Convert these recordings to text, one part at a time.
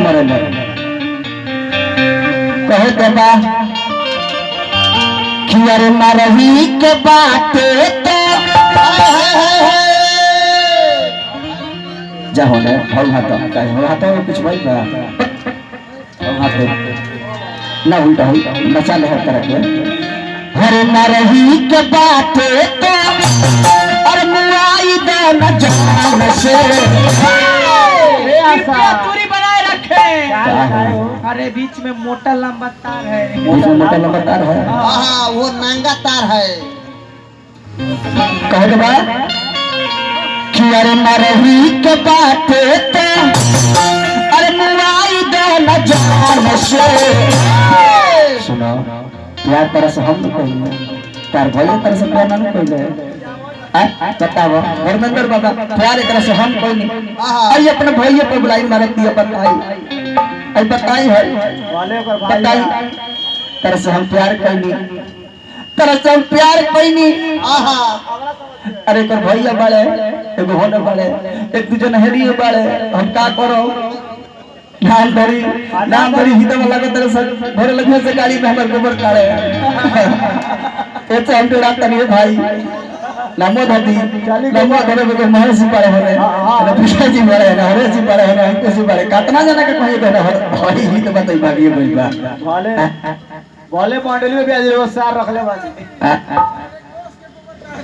मरे कहे तो बा कि अरे मरही के बाटे तो जा होने भाव हाथ कुछ भाई बा हाथ ना उल्टा हो नचा ले हर तरह के हर मरही के बाटे तो और मुआई दे न जान से दूरी बनाए रखे। अरे बीच में मोटा लंबा तार है। मोटा लंबा तार है। हाँ वो नंगा तार है। कहे के बाद कि अरे मरही के बाटे तो अरे मुआई दे न जान से सुनो प्यार तरह से हम कोई तार भैया तरह से प्यार ना कोई बताओ धर्मेंद्र बाबा प्यार एक तरह से हम कोई नहीं आई अपने भैया पर बुलाई मारे दिया बताई आई बताई है बताई तरह से हम प्यार कोई नहीं तरह से हम प्यार कोई नहीं अरे एक भैया बाले एगो होने वाले एक दूजे नहरी बाले हम का करो नाम धरी हित में लगे तरह से भरे लगने से गाड़ी में हमारे गोबर काढ़े ऐसे हम तो रात नहीं भाई नामो धरती नामो घरे में महेश जी पड़े होने ना पिता जी पड़े है ना हरेश जी पड़े है ना अंकुश जी पड़े कितना जना के कहिए कहना भाई ही तो बताई भागी बोल बा बोले मॉडल में भी आज रोज सार रख ले बानी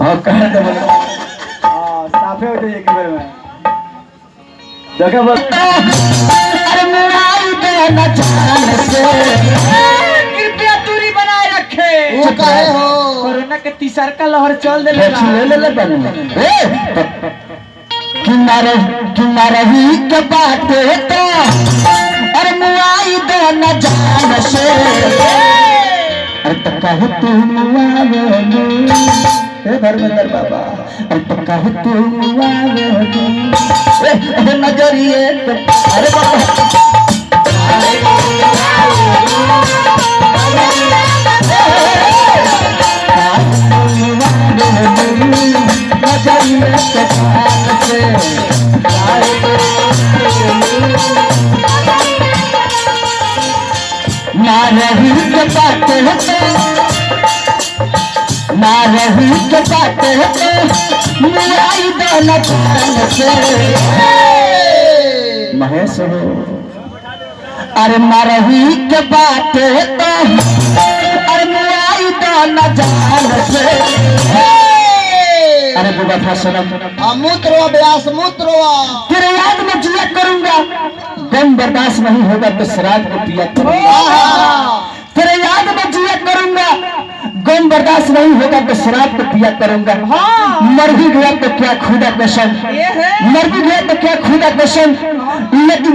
हां कह दे बोले साफे हो जाए एक बार में देखो बस अरे मुराई दे न जान से कृपया दूरी बनाए रखे। वो काहे हो कोरोना के तीसर का लहर चल दे ले बन किनारे ही के बाटे तो अरे मुआई दे न जान से अरे तो कहे तू मुआवे हे धर्मेंद्र बाबा अरे तो कहे तू मुआवे ए नजरिए अरे बाबा रही के बात ना रही के बात मिलाई दोनों जान से महेश हो अरे मरही के बात तो अरे मिलाई दोनों जान से अरे बुआ फसलम मूत्र व्यास मूत्र तेरे याद में जिया करूंगा गम बर्दाश्त नहीं होगा तो शराब को पिया करूंगा तेरे याद में जिया करूंगा गम बर्दाश्त नहीं होगा तो शराब को पिया करूंगा मर भी गया तो क्या खुदा कसम मर भी गया तो क्या खुदा कसम लेकिन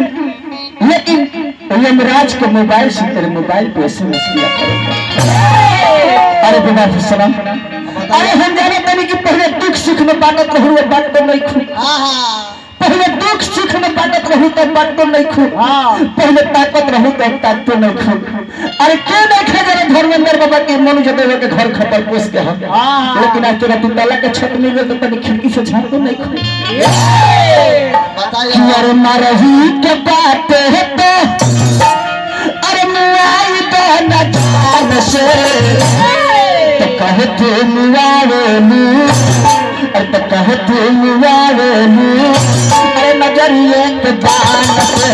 यमराज के मोबाइल से तेरे मोबाइल पे एसएमएस किया करूंगा अरे बुआ फसलम अरे हम जाने तनी कि पहले दुख सुख में बांटत रहू बात तो नहीं खू पहले दुख सुख में बांटत रहू तो बात तो नहीं खू पहले ताकत रहू तो ताकत तो नहीं खू अरे क्यों नहीं खा जरा धर्मेंद्र बाबा के मनुष्य देव के घर खपर पोस के हम लेकिन आज तेरा ताला के छत मिल गए तो तनी खिड़की से झाड़ तो नहीं खू बताइए अरे मरही के बात है तो अरे मुआई दे न जान से तो कहे तू मुआवेलू अरे तो कहे तू मुआवेलू अरे नजरिए के बान से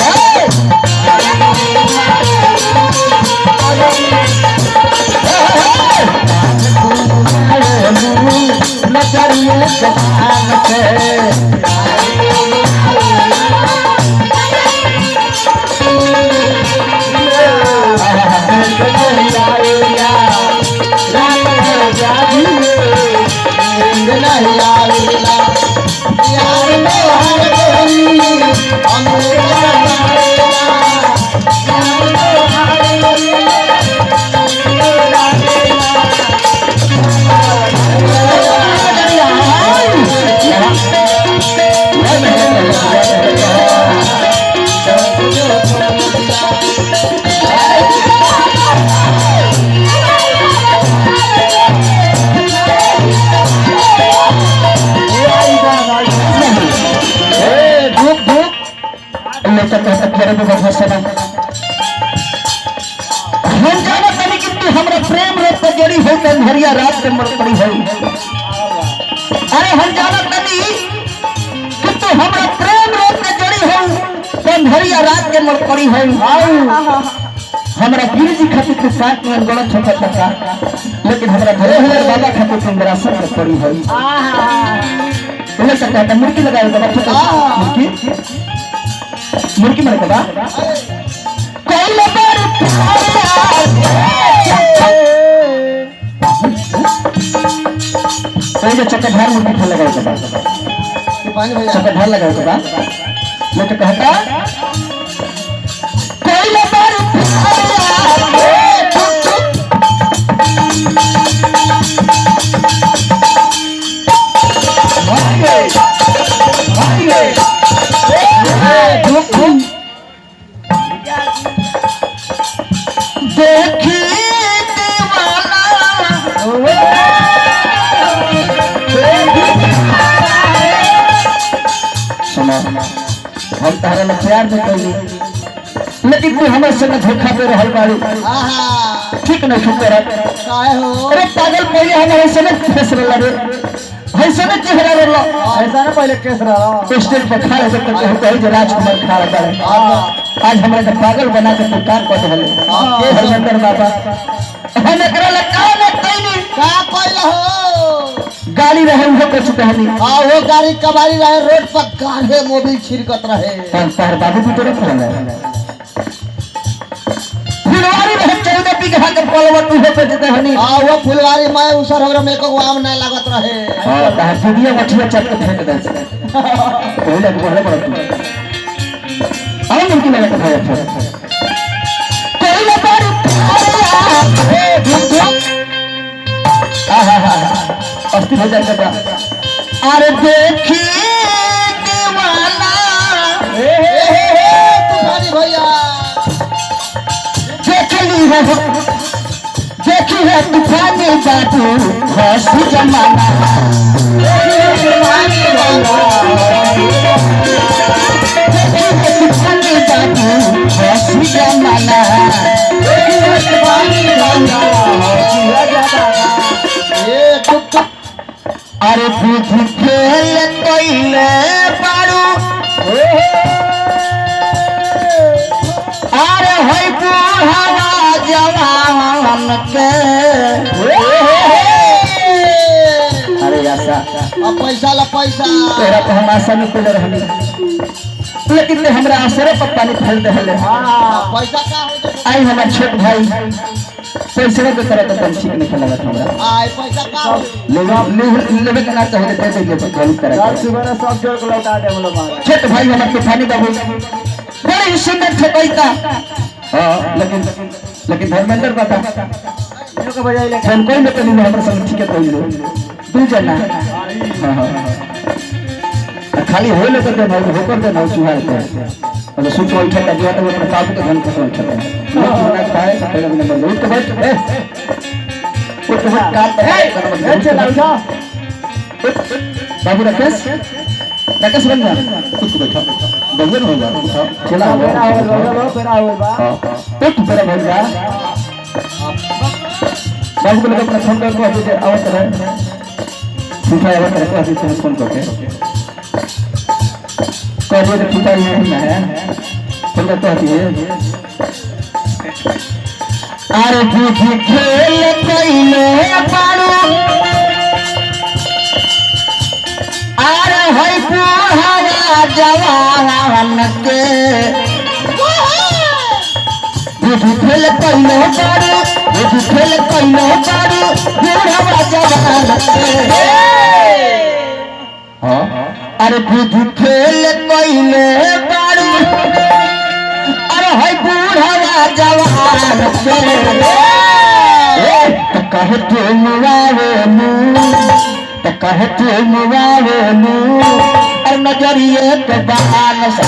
नजरिए के बान से यार कहता करे तो बहुत सनम हम जाना तनी कि तू हमरा प्रेम रोग पे जड़ी हो के अंधरिया रात के मर पड़ी हो अरे हम जाना तनी कि तू हमरा प्रेम रोग पे जड़ी हो के अंधरिया रात के मर पड़ी हो हमरा गिर जी खातिर के साथ में गलत छोटा छोटा लेकिन हमरा घरे हुए बाबा खातिर तुम मेरा सर पड़ी हो बोले कहता मुर्गी लगाए तो छोटा मुर्गी मुर्गी मारे का कोई लबर कोई जो चक्कर मुर्गी खा लगाए का पानी भैया चक्कर लगाए का लेके कहता कोई लबर देखी दीवाना सुनो हम तारा में प्यार में कही लेकिन तू हमारे संग धोखा पे रहल बाड़ी आहा ठीक नहीं ठीक कर काहे हो अरे पागल पहले हमारे संग फैसला लगे ऐसा ना चेहरा रे लो ऐसा ना पहले केस रहा स्टेज पर खा रहे तो कहे जो राजकुमार खा रहा है आज हमारे को पागल बना के तू काम कर रहे हरमंदर बाबा हम एकरा लगा ना कहीं का कोइला हो गाड़ी रहे वो कुछ कहनी हां वो गाड़ी कबाड़ी रहे रोड पर गाढ़े मोबिल छिड़कत रहे तार बाबू भी तोरे खड़ा है फुलवारी रहे 14 बीघा के पलवा तू हो पे देते हनी हां वो फुलवारी मैं उसर हमरा में को आम ना लागत रहे हां तार दुनिया मठिया चट के फेंक दे पहले को बड़े बड़ा तू अब मुमकिन लगा था कोई लबर ए धुम आहा अस्थिर हो जाएगा अरे देखी दीवाना तूफानी भैया देखी है तूफानी बाबू हंसी जमाना तूफानी बाबू हंसी जमाना अरे बुद्धि खेल कोइले बारू अरे होई बुढ़ावा जवान के अरे आशा अब पैसा ला पैसा तेरा तो हम आशा में कोले रहनी लेकिन ते हमरा असरे पर पानी फैल दे हले पैसा का हो जाए आई हमार छोट भाई पैसे के तरह तो ठीक नहीं लगा हमरा आय पैसा का हो लेवे के ना चाहे दे दे गलत तरह सुबह सब जोड़ के लौटा दे बोलो मार छोट भाई हमार तूफानी बाबू बड़े ही सुंदर ठकैता हां लेकिन धर्मेंद्र बाबा इनको को बजाई ले फोन कोई न करी हमरा संग ठीक है कोई दू जना हां खाली होले तो दे भाई होकर दे ना सुहार के और सुख उठा के दिया तो अपने बाबू के धन को उठा के ना खाए तो पहले नंबर दे उठ के बैठ ए उठ के काट ए चला उठा बाबू राकेश बन जा कुछ बैठा बगल हो जा उठा चला मेरा हो मेरा हो बा उठ तेरा भैया बाबू को लगा अपना फोन करके अभी आवत रहे उठा आवत रहे अभी फोन करके करिए तो पिता ये ना है चलता तो आती है अरे बुद्धि खेल कइले पारू अरे होई बुढ़ावा जवान के बुद्धि खेल कइले पारू बुद्धि खेल कइले पारू बुढ़ावा जवान के हां अरे बुद्धि खेल कइले बारू अरे है बूढ़ावा जवान के तो कहे तुम आवे नू तो कहे तुम आवे नू और नजरिए के बाल सा